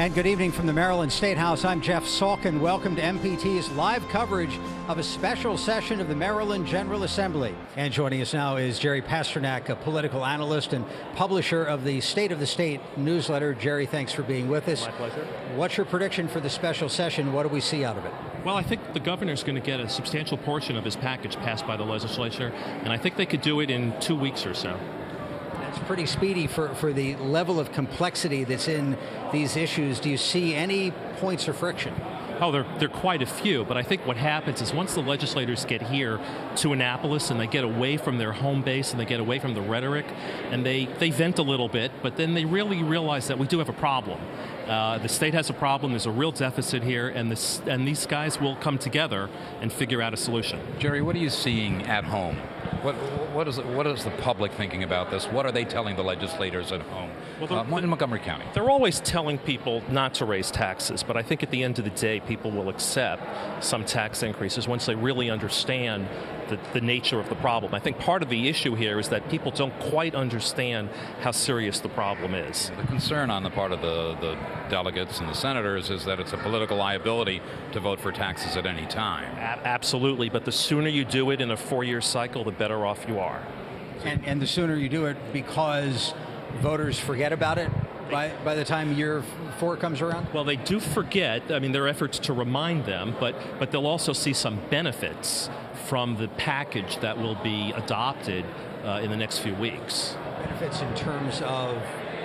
And good evening from the Maryland State House. I'm Jeff Salkin. Welcome to MPT's live coverage of a special session of the Maryland General Assembly. And joining us now is Jerry Pasternak, a political analyst and publisher of the State of the State newsletter. Jerry, thanks for being with us. My pleasure. What's your prediction for the special session? What do we see out of it? Well, I think the governor's going to get a substantial portion of his package passed by the legislature, and I think they could do it in 2 weeks or so. It's pretty speedy for the level of complexity that's in these issues. Do you see any points of friction? Oh, there are quite a few, but I think what happens is once the legislators get here to Annapolis and they get away from their home base and they get away from the rhetoric and they vent a little bit, but then they really realize that we do have a problem. The state has a problem, there's a real deficit here, and these guys will come together and figure out a solution. Jerry, what are you seeing at home? What is the public thinking about this? What are they telling the legislators at home in Montgomery County? They're always telling people not to raise taxes, but I think at the end of the day, people will accept some tax increases once they really understand the nature of the problem. I think part of the issue here is that people don't quite understand how serious the problem is. The concern on the part of the delegates and the senators is that it's a political liability to vote for taxes at any time. Absolutely, but the sooner you do it in a 4-year cycle, the better off you are. And the sooner you do it, because voters forget about it by the time year 4 comes around? Well, they do forget. I mean, there are efforts to remind them, but they'll also see some benefits from the package that will be adopted in the next few weeks. Benefits in terms of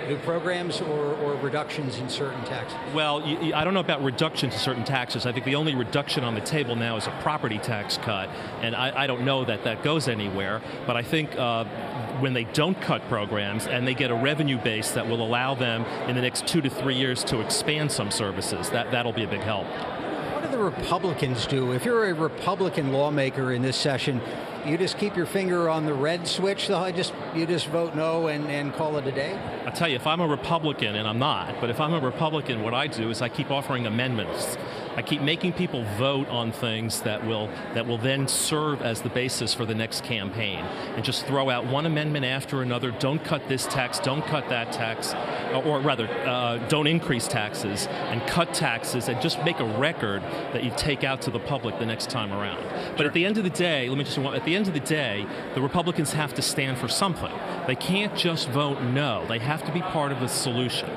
new programs or reductions in certain taxes? Well, I don't know about reduction to certain taxes. I think the only reduction on the table now is a property tax cut, and I don't know that goes anywhere. But I think when they don't cut programs and they get a revenue base that will allow them in the next 2 to 3 years to expand some services, that'll be a big help. What do the Republicans do? If you're a Republican lawmaker in this session, you just keep your finger on the red switch, you just vote no and call it a day? I'll tell you, if I'm a Republican, and I'm not, but if I'm a Republican, what I do is I keep offering amendments. I keep making people vote on things that will then serve as the basis for the next campaign, and just throw out one amendment after another. Don't cut this tax, don't cut that tax, or rather, don't increase taxes and cut taxes, and just make a record that you take out to the public the next time around. But at the end of the day, at the end of the day, the Republicans have to stand for something. They can't just vote no. They have to be part of the solution.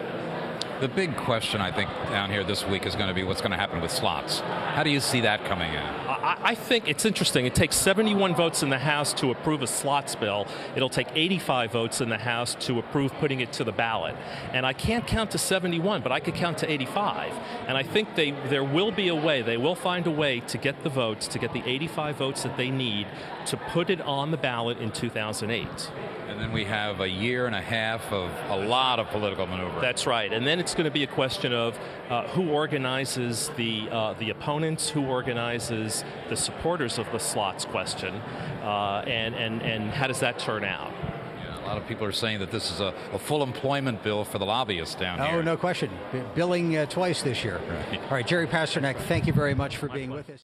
The big question, I think, down here this week is going to be what's going to happen with slots. How do you see that coming in? I think it's interesting. It takes 71 votes in the House to approve a slots bill. It'll take 85 votes in the House to approve putting it to the ballot. And I can't count to 71, but I could count to 85. And I think there will be a way, they will find a way to get the votes, to get the 85 votes that they need to put it on the ballot in 2008. And then we have a year and a half of a lot of political maneuver. That's right. And then it's going to be a question of who organizes the opponents, who organizes the supporters of the slots question, and how does that turn out? Yeah, a lot of people are saying that this is a full employment bill for the lobbyists down here. Oh, no question. Billing twice this year. Right. All right, Jerry Pasternak, thank you very much for being with us.